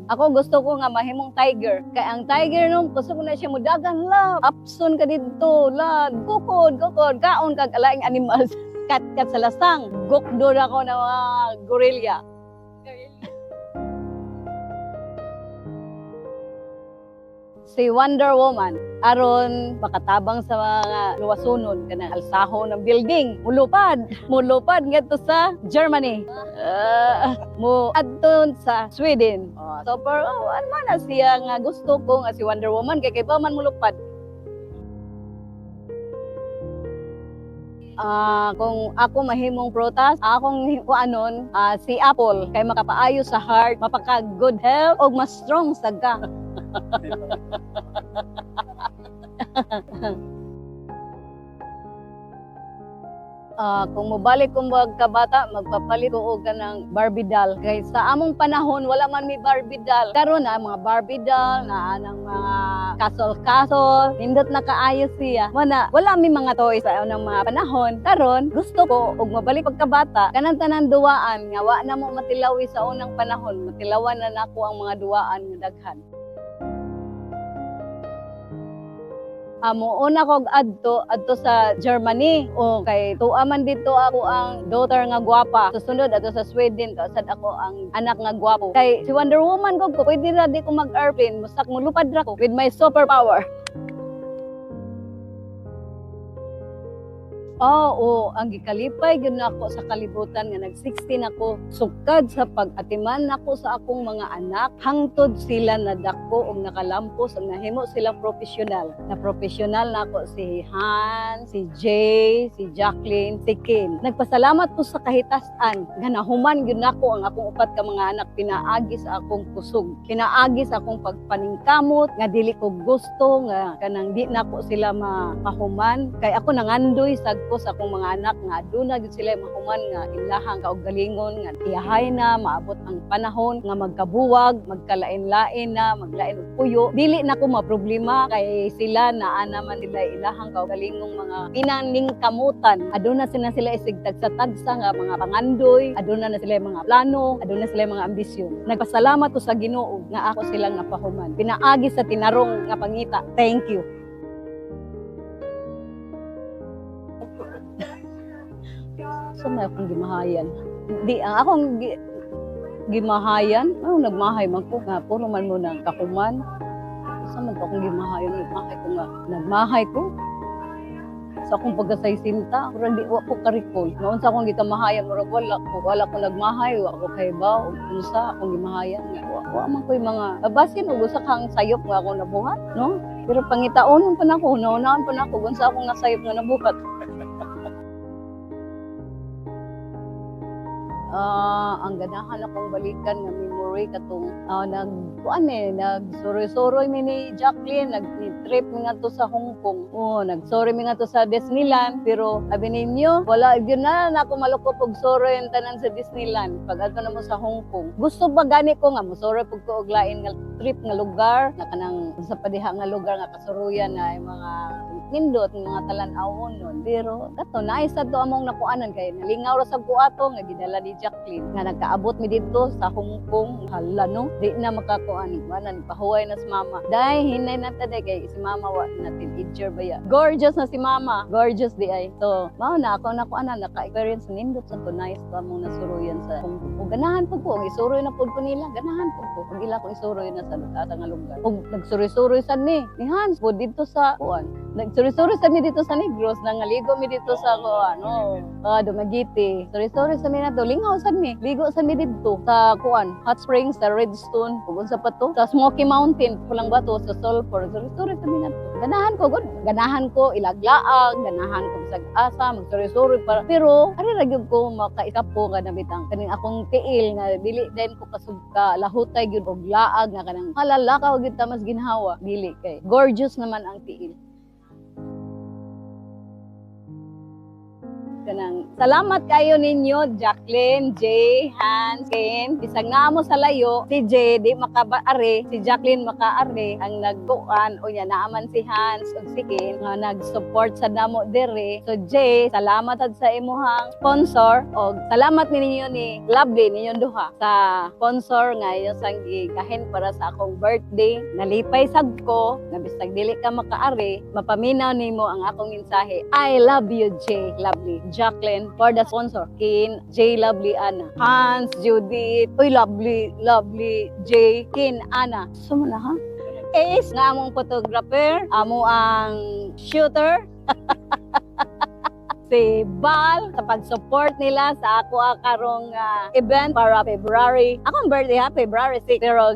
Ako gusto ko nga mahimong tiger. Kay ang tiger nung gusto ko na siya mudagan la. Apson ka dito la. Kukod, kaon kag alaing animals. Kat sa lasang. Gukdo na ko na mga gorilla. Si Wonder Woman aron makatabang sa mga luwasonon kanang alsaho ng building mulupad ngadto sa Germany mo adton sa Sweden so pero ano man na siya nga gusto ko nga si Wonder Woman kay ba man mulupad kung ako mahimong prutas, akong kuanon si apple kay makapaayo sa heart, mapaka good health og mas strong sagka. Kung mobalik kong kabata, magpapalit ko ng Barbie doll. Kaya sa among panahon, wala man may Barbie doll. Karon na, mga Barbie doll, na anang mga castle-castle, nindot na kaayos siya. Wala may mga toys sa ng mga panahon. Karon gusto ko, og mabalik pagkabata, kanang tanan duwaan, nga wa na mo matilawi sa unang panahon. Matilawan na nako ang mga duwaan nga daghan. Una ko adto sa Germany o kay tuwa man dito ako ang daughter nga gwapa susunod adto sa Sweden sad ako ang anak nga gwapo kay si Wonder Woman ko pwede ra di ko mag-airplane musak mulupad ra ko with my superpower. Ang gikalipay gyud nako sa kalibutan nga nag-16 ako sukad sa pag-atiman nako sa akong mga anak hangtod sila nadako og nakalampos og nahimo silang profesional. Na profesional nako si Han, si Jay, si Jacqueline, si Kim. Nagpasalamat ko sa kahitasan nga nahuman gyud nako ang akong upat ka mga anak pinaagi sa akong kusog. Pinaagi sa akong pagpaningkamot nga dili ko gusto nga kanang di nako sila mahuman kay ako nangandoy sa ko sa akong mga anak nga aduna gyud sila mahuman nga ilahang kaugalingon nga iyahay na maabot ang panahon nga magkabuwag, magkalain-lain na, maglain og puyo. Dili na ko maproblema kay sila naa naman nila ilahang kaugalingong mga pinaningkamutan. Aduna sila isigtag sa tagsa nga mga pangandoy, aduna na sila mga plano, aduna sila mga ambisyon. Nagpasalamat ko sa Ginoo nga ako silang napahuman. Pinaagi sa tinarong nga pangita. Thank you. So may akong gimahayan. Di ang akong gimahayan, nagmahay man ko nga puro man mo nang kakuman. Sa man ko akong gimahayan, nagmahay ko. Sa akong pagkasaysinta, pero di wa ko karikol. Noon sa akong gitamahayan, murag wala ko nagmahay, wa ko kaybaw, unsa akong gimahayan nga wa man koy mga babasin og usa kang sayop nga ako nabuhat, no? Pero pangitaonon pa nako, naunaan pa nako unsa akong nasayop nga nabuhat. Ang ganahan akong balikan nga memory katong nagsuroy-suroy mi ni Jacqueline, nag-trip mi ngadto sa Hong Kong. Nagsuroy mi ngadto sa Disneyland pero abi ninyo wala gyud na ako malukop og suroy ang tanan sa Disneyland pag adto na mo sa Hong Kong. Gusto ba gani ko nga mosuroy pug ko og lain nga trip nga lugar nga kanang sa padiha nga lugar nga kasuruyan na mga nindot mga talan-awon nun. Pero kato naisa to among nakuanan kay nalingaw ra sa buato nga gidala ni Jacqueline nga nagkaabot mi dito sa Hong Kong. Hala no, di na makakuan manan pahuway na si mama. Dai hinay na ta kay si mama wa natin idger ba ya. Gorgeous na si mama, gorgeous di ay. So mao na ako nakuanan naka-experience nindot sa tunay sa among nasuruyan sa Hong Kong. Ganahan pud ko isuroy na pud ko nila, ganahan pud ko. Ug ila ko isuroy na sa nga lugar. Ug nagsuroy-suroy sad ni Hans pud dito sa kuan. Suri-suri sa mi dito sa Negros, nangaligo mi dito sa Dumaguete. Suri-suri sa mi nato, lingaw sa mi. Ligo sa mi dito sa Hot Springs, sa Redstone, kung sa pato, sa Smoky Mountain, Pulang Bato, sa Sulphur. Suri-suri sa mi nato. Ganahan ko ilaglaag, ganahan ko sa asa, magsuri-suri para. Pero ari ra gyud ko makaisap ko nga nabitang kaning akong tiil nga dili din ko kasugka lahutay gyud og laag nga kanang halalakaw gyud ta mas ginhawa dili kay gorgeous naman ang tiil. Kanang salamat kayo ninyo, Jacqueline, Jay, Hans, Ken. Bisag nga mo sa layo, si Jay di makaari, si Jacqueline makaari ang nagkuan o niya naaman si Hans ug si Ken nga nag-support sa namo dire. So Jay, salamat sad sa imuhang sponsor og salamat ninyo ni Lovely ninyong duha sa sponsor nga iyo sang gigahin para sa akong birthday. Nalipay sad ko na bisag dili ka makaari, mapaminaw nimo ang akong mensahe. I love you, Jay, Lovely, Jacqueline for the sponsor. Kin, Jay, Lovely, Ana, Hans, Judith, uy, Lovely, Jay, Kin, Ana. Sumuna ha? Ace nga among photographer, amo ang shooter. Si Bal sa pag-support nila sa ako karong event para February. Akong birthday February 6 pero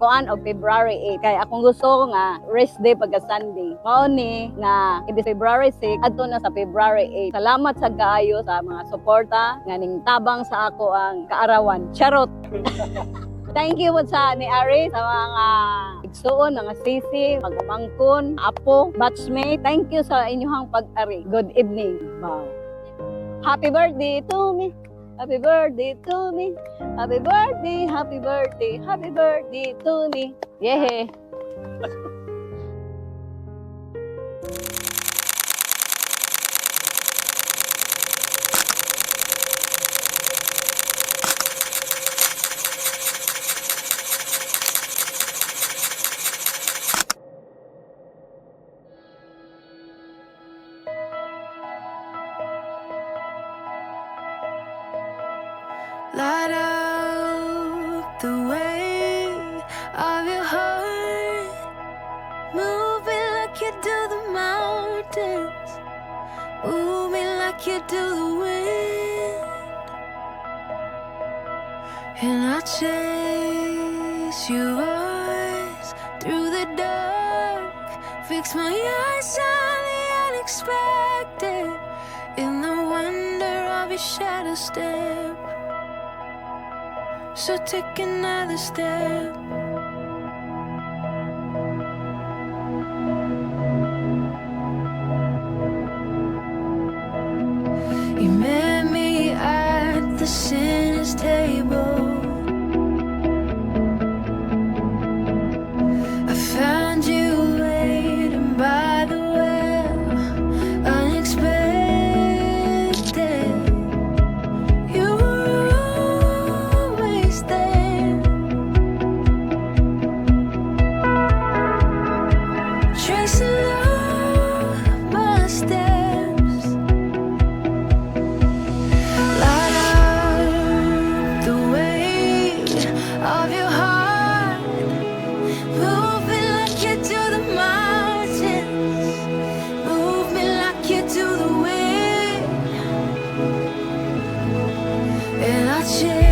kuan og February 8 kay akong gusto nga rest day pagka Sunday. Mao ni nga ibig February 6 adto na sa February 8. Salamat sa kaayo sa mga suporta nga ning tabang sa ako ang kaarawan. Charot. Thank you po sa ni Ari sa mga igsuon, mga sisi, mag-umangkon, apo, batchmate. Thank you sa inyong pag-ari. Good evening. Wow. Happy birthday to me. Happy birthday to me. Happy birthday, happy birthday, happy birthday to me. Yeah. Light up the way of your heart. Move me like you do the mountains. Move me like you do the wind. And I chase your eyes through the dark. Fix my eyes on the unexpected. In the wonder of your shadow step. So take another step. You met me at the sinner's table. I found you waiting by the well, unexpected. You were always there. Tracing all my steps. Light up the way of your heart. Move me like you do the mountains. Move me like you do the wind. And I chase